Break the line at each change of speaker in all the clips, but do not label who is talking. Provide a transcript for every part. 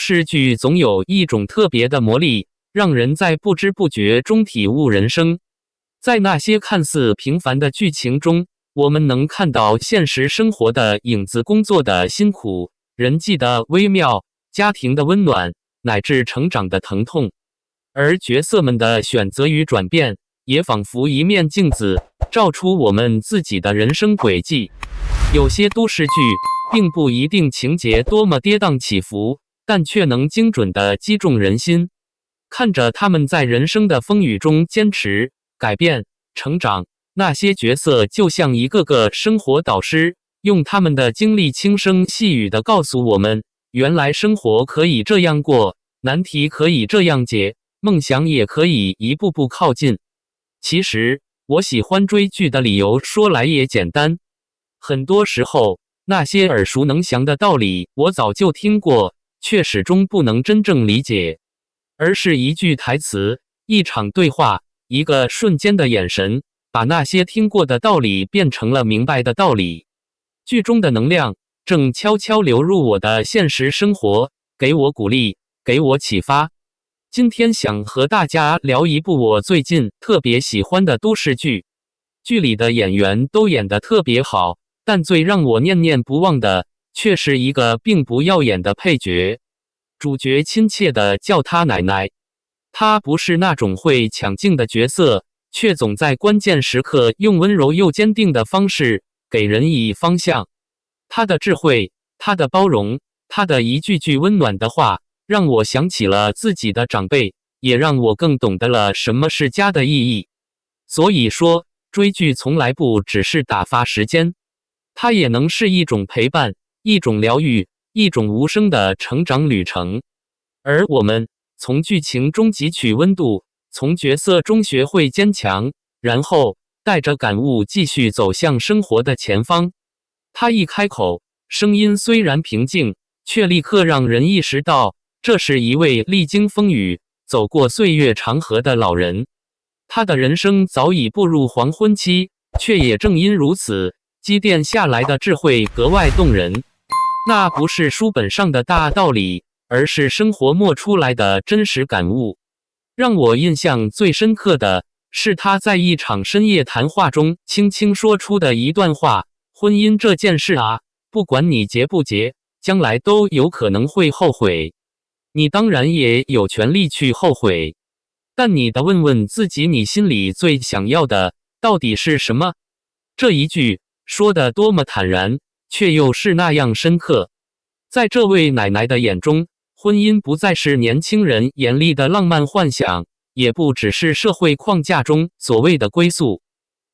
视剧总有一种特别的魔力，让人在不知不觉中体悟人生。在那些看似平凡的剧情中，我们能看到现实生活的影子，工作的辛苦，人际的微妙，家庭的温暖，乃至成长的疼痛。而角色们的选择与转变，也仿佛一面镜子，照出我们自己的人生轨迹。有些都市剧并不一定情节多么跌宕起伏，但却能精准地击中人心。看着他们在人生的风雨中坚持、改变、成长，那些角色就像一个个生活导师，用他们的经历轻声细语地告诉我们，原来生活可以这样过，难题可以这样解，梦想也可以一步步靠近。其实，我喜欢追剧的理由说来也简单，很多时候，那些耳熟能详的道理我早就听过，却始终不能真正理解，而是一句台词、一场对话、一个瞬间的眼神，把那些听过的道理变成了明白的道理。剧中的能量正悄悄流入我的现实生活，给我鼓励，给我启发。今天想和大家聊一部我最近特别喜欢的都市剧，剧里的演员都演得特别好，但最让我念念不忘的却是一个并不耀眼的配角。主角亲切地叫他奶奶，他不是那种会抢镜的角色，却总在关键时刻用温柔又坚定的方式给人以方向。他的智慧，他的包容，他的一句句温暖的话，让我想起了自己的长辈，也让我更懂得了什么是家的意义。所以说，追剧从来不只是打发时间，它也能是一种陪伴，一种疗愈，一种无声的成长旅程。而我们从剧情中汲取温度，从角色中学会坚强，然后带着感悟继续走向生活的前方。他一开口，声音虽然平静，却立刻让人意识到，这是一位历经风雨、走过岁月长河的老人。他的人生早已步入黄昏期，却也正因如此，积淀下来的智慧格外动人。那不是书本上的大道理，而是生活磨出来的真实感悟。让我印象最深刻的是他在一场深夜谈话中轻轻说出的一段话：婚姻这件事啊，不管你结不结，将来都有可能会后悔。你当然也有权利去后悔，但你得问问自己，你心里最想要的到底是什么？这一句说得多么坦然，却又是那样深刻。在这位奶奶的眼中，婚姻不再是年轻人眼里的浪漫幻想，也不只是社会框架中所谓的归宿。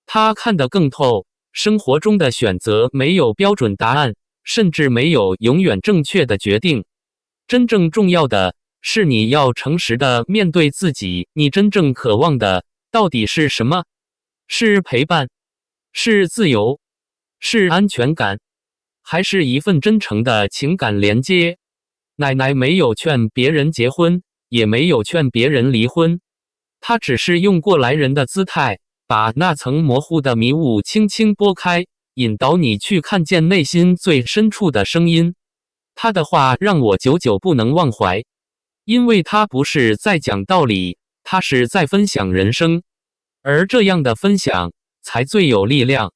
她看得更透，生活中的选择没有标准答案，甚至没有永远正确的决定。真正重要的是你要诚实的面对自己，你真正渴望的到底是什么？是陪伴？是自由？是安全感？还是一份真诚的情感连接？奶奶没有劝别人结婚，也没有劝别人离婚，她只是用过来人的姿态，把那层模糊的迷雾轻轻拨开，引导你去看见内心最深处的声音。她的话让我久久不能忘怀，因为她不是在讲道理，她是在分享人生，而这样的分享才最有力量。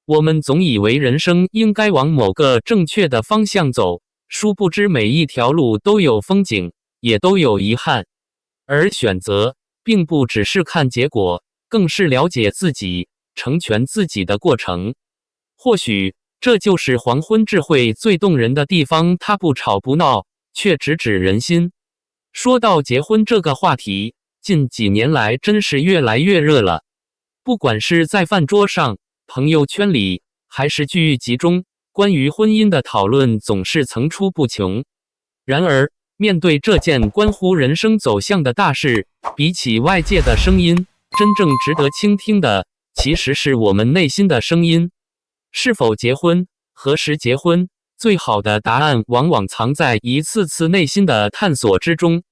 我们总以为人生应该往某个正确的方向走，殊不知每一条路都有风景，也都有遗憾。而选择并不只是看结果，更是了解自己、成全自己的过程。或许这就是黄昏智慧最动人的地方，它不吵不闹，却直指人心。说到结婚这个话题，近几年来真是越来越热了。不管是在饭桌上、朋友圈里，还是剧集中，关于婚姻的讨论总是层出不穷。然而，面对这件关乎人生走向的大事，比起外界的声音，真正值得倾听的，其实是我们内心的声音。是否结婚？何时结婚？最好的答案往往藏在一次次内心的探索之中。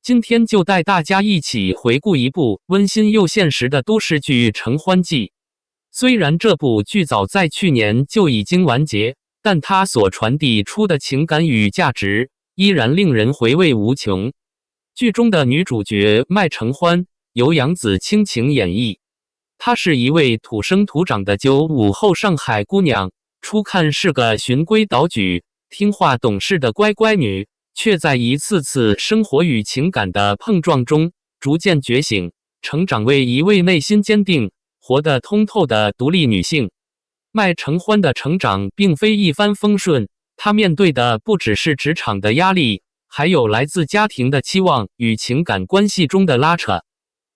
今天就带大家一起回顾一部温馨又现实的都市剧《承欢记》。虽然这部剧早在去年就已经完结，但它所传递出的情感与价值，依然令人回味无穷。剧中的女主角麦承欢由杨紫倾情演绎，她是一位土生土长的95后上海姑娘，初看是个循规蹈矩、听话懂事的乖乖女，却在一次次生活与情感的碰撞中逐渐觉醒，成长为一位内心坚定、活得通透的独立女性。麦承欢的成长并非一帆风顺，她面对的不只是职场的压力，还有来自家庭的期望与情感关系中的拉扯。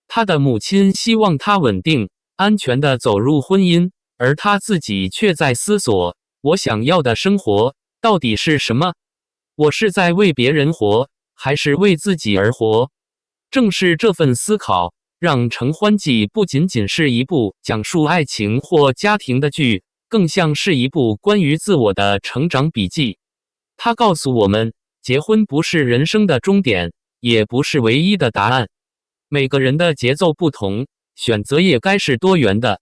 她的母亲希望她稳定、安全地走入婚姻，而她自己却在思索：我想要的生活到底是什么？我是在为别人活，还是为自己而活？正是这份思考，让《承欢记》不仅仅是一部讲述爱情或家庭的剧，更像是一部关于自我的成长笔记。它告诉我们，结婚不是人生的终点，也不是唯一的答案。每个人的节奏不同，选择也该是多元的。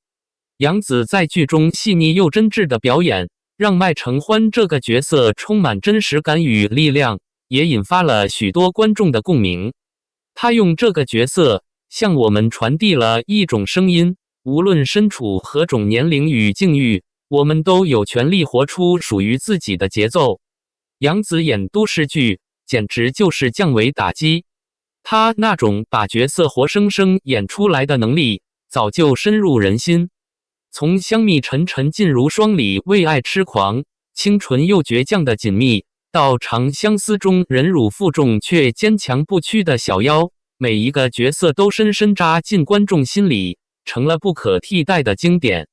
杨紫在剧中细腻又真挚的表演，让麦承欢这个角色充满真实感与力量，也引发了许多观众的共鸣。他用这个角色向我们传递了一种声音，无论身处何种年龄与境遇，我们都有权利活出属于自己的节奏。杨紫演都市剧简直就是降维打击，她那种把角色活生生演出来的能力早就深入人心。从香蜜沉沉烬如霜里为爱痴狂，清纯又倔强的锦觅，到长相思中忍辱负重却坚强不屈的小妖，每一个角色都深深扎进观众心里，成了不可替代的经典。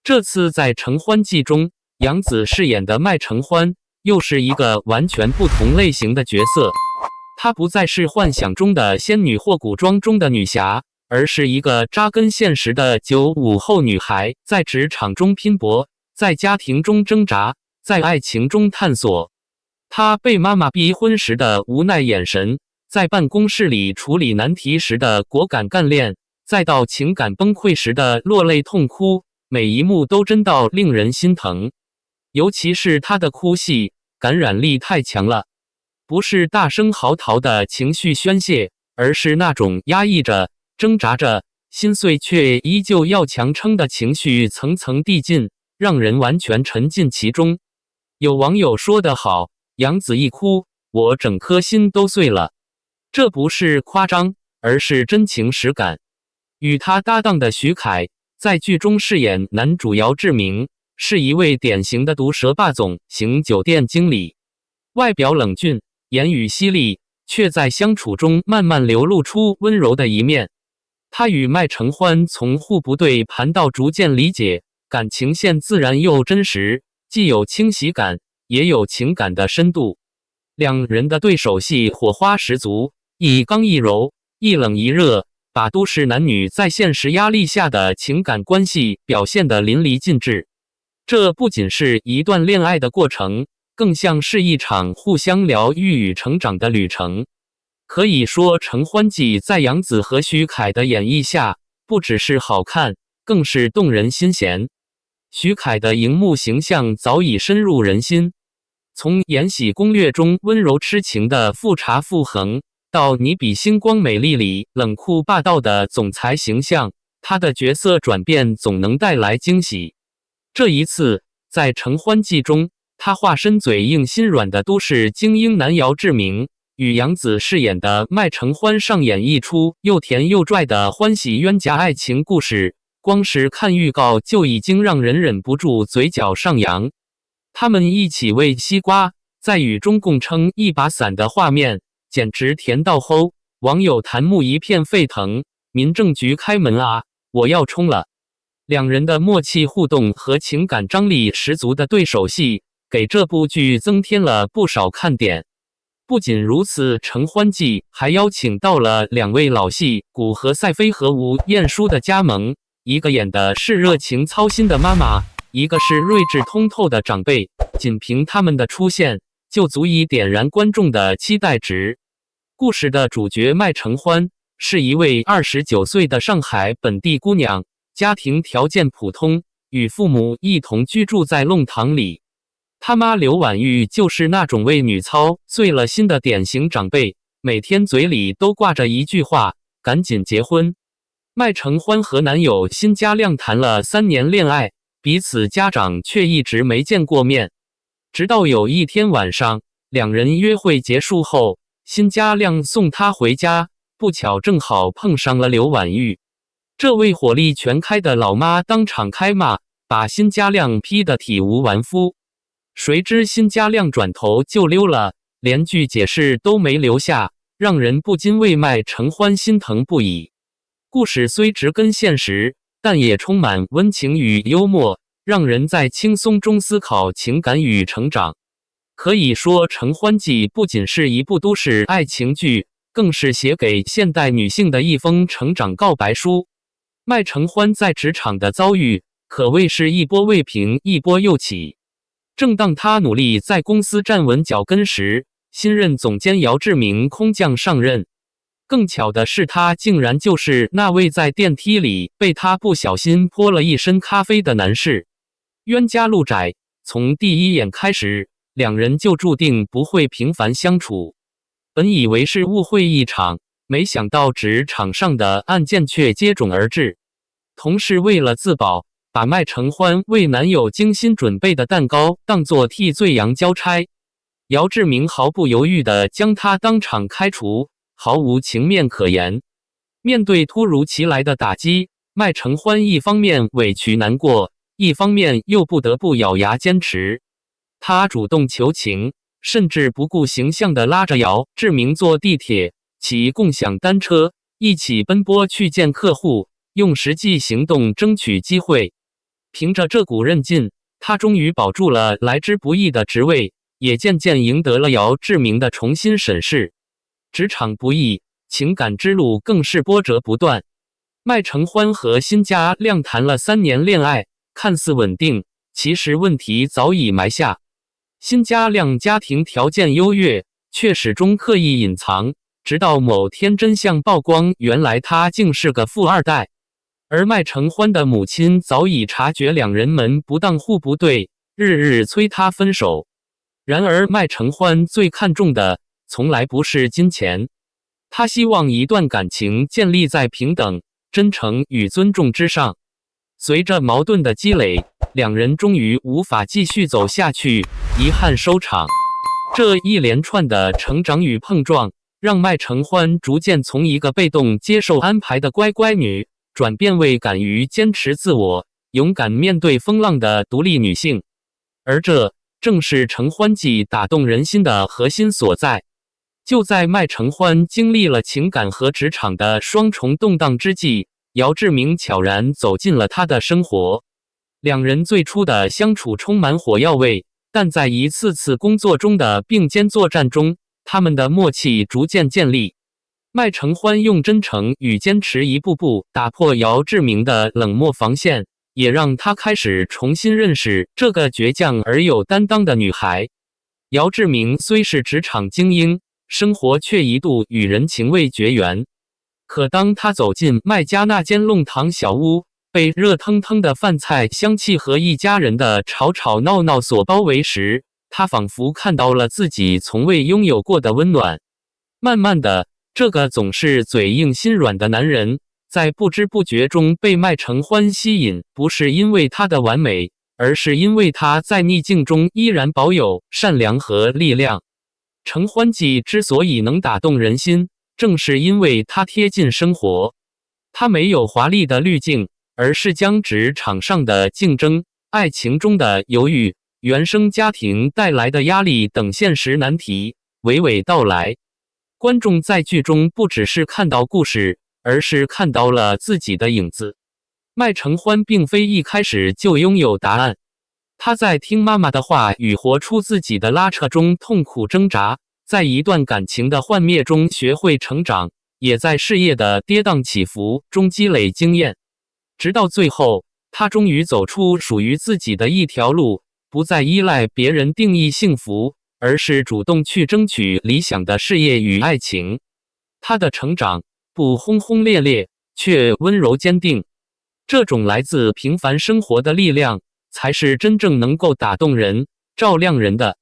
这次在《承欢记》中，杨紫饰演的麦承欢又是一个完全不同类型的角色。她不再是幻想中的仙女或古装中的女侠，而是一个扎根现实的95后女孩，在职场中拼搏，在家庭中挣扎，在爱情中探索。她被妈妈逼婚时的无奈眼神，在办公室里处理难题时的果敢干练，再到情感崩溃时的落泪痛哭，每一幕都真到令人心疼。尤其是她的哭戏，感染力太强了，不是大声嚎啕的情绪宣泄，而是那种压抑着、挣扎着、心碎却依旧要强撑的情绪层层递进，让人完全沉浸其中。有网友说得好，杨紫一哭，我整颗心都碎了。这不是夸张，而是真情实感。与他搭档的徐凯在剧中饰演男主姚志明，是一位典型的毒舌霸总型酒店经理，外表冷峻，言语犀利，却在相处中慢慢流露出温柔的一面。他与麦承欢从互不对盘到逐渐理解，感情线自然又真实，既有清晰感，也有情感的深度。两人的对手戏火花十足，一刚一柔，一冷一热，把都市男女在现实压力下的情感关系表现得淋漓尽致。这不仅是一段恋爱的过程，更像是一场互相疗愈与成长的旅程。可以说，《承欢记》在杨紫和徐凯的演绎下，不只是好看，更是动人心弦。徐凯的荧幕形象早已深入人心，从《延禧攻略》中温柔痴情的富察傅恒，到《你比星光美丽》里冷酷霸道的总裁形象，他的角色转变总能带来惊喜。这一次，在《承欢记》中，他化身嘴硬心软的都市精英男姚志明，与杨紫饰演的麦承欢上演一出又甜又拽的欢喜冤家爱情故事，光是看预告就已经让人忍不住嘴角上扬。他们一起喂西瓜，在雨中共撑一把伞的画面，简直甜到齁，网友弹幕一片沸腾，民政局开门啊，我要冲了。两人的默契互动和情感张力十足的对手戏，给这部剧增添了不少看点。不仅如此，《承欢记》还邀请到了两位老戏骨何赛飞和吴彦姝的加盟，一个演的是热情操心的妈妈，一个是睿智通透的长辈，仅凭他们的出现，就足以点燃观众的期待值。故事的主角麦承欢是一位29岁的上海本地姑娘，家庭条件普通，与父母一同居住在弄堂里。他妈刘婉玉就是那种为女操碎了心的典型长辈，每天嘴里都挂着一句话：赶紧结婚。麦承欢和男友辛嘉亮谈了3年恋爱，彼此家长却一直没见过面。直到有一天晚上，两人约会结束后，辛嘉亮送她回家，不巧正好碰上了刘婉玉。这位火力全开的老妈当场开骂，把辛嘉亮批得体无完肤。谁知辛嘉亮转头就溜了，连句解释都没留下，让人不禁为麦承欢心疼不已。故事虽直根现实，但也充满温情与幽默，让人在轻松中思考情感与成长。可以说，《承欢记》不仅是一部都市爱情剧，更是写给现代女性的一封成长告白书。麦承欢在职场的遭遇可谓是一波未平，一波又起。正当他努力在公司站稳脚跟时，新任总监姚志明空降上任。更巧的是，他竟然就是那位在电梯里被他不小心泼了一身咖啡的男士。冤家路窄，从第一眼开始，两人就注定不会平凡相处。本以为是误会一场，没想到职场上的案件却接踵而至。同事为了自保，把麦承欢为男友精心准备的蛋糕当作替罪羊交差，姚志明毫不犹豫地将他当场开除，毫无情面可言。面对突如其来的打击，麦承欢一方面委屈难过，一方面又不得不咬牙坚持。他主动求情，甚至不顾形象地拉着姚志明坐地铁，骑共享单车，一起奔波去见客户，用实际行动争取机会。凭着这股韧劲，他终于保住了来之不易的职位，也渐渐赢得了姚志明的重新审视。职场不易，情感之路更是波折不断。麦承欢和辛嘉亮谈了3年恋爱，看似稳定，其实问题早已埋下。辛嘉亮家庭条件优越，却始终刻意隐藏，直到某天真相曝光，原来他竟是个富二代。而麦承欢的母亲早已察觉两人门不当户不对，日日催他分手。然而麦承欢最看重的从来不是金钱，他希望一段感情建立在平等、真诚与尊重之上。随着矛盾的积累，两人终于无法继续走下去，遗憾收场。这一连串的成长与碰撞，让麦承欢逐渐从一个被动接受安排的乖乖女，转变为敢于坚持自我、勇敢面对风浪的独立女性。而这正是《承欢记》打动人心的核心所在。就在麦承欢经历了情感和职场的双重动荡之际，姚志明悄然走进了他的生活。两人最初的相处充满火药味，但在一次次工作中的并肩作战中，他们的默契逐渐建立。麦承欢用真诚与坚持一步步打破姚志明的冷漠防线，也让他开始重新认识这个倔强而有担当的女孩。姚志明虽是职场精英，生活却一度与人情味绝缘。可当他走进麦家那间弄堂小屋，被热腾腾的饭菜香气和一家人的吵吵闹闹所包围时，他仿佛看到了自己从未拥有过的温暖。慢慢的，这个总是嘴硬心软的男人，在不知不觉中被麦承欢吸引，不是因为他的完美，而是因为他在逆境中依然保有善良和力量。承欢记之所以能打动人心，正是因为它贴近生活。它没有华丽的滤镜，而是将职场上的竞争、爱情中的犹豫、原生家庭带来的压力等现实难题娓娓道来。观众在剧中不只是看到故事，而是看到了自己的影子。麦承欢并非一开始就拥有答案，他在听妈妈的话与活出自己的拉扯中痛苦挣扎，在一段感情的幻灭中学会成长，也在事业的跌宕起伏中积累经验。直到最后，他终于走出属于自己的一条路，不再依赖别人定义幸福，而是主动去争取理想的事业与爱情。他的成长不轰轰烈烈，却温柔坚定。这种来自平凡生活的力量，才是真正能够打动人，照亮人的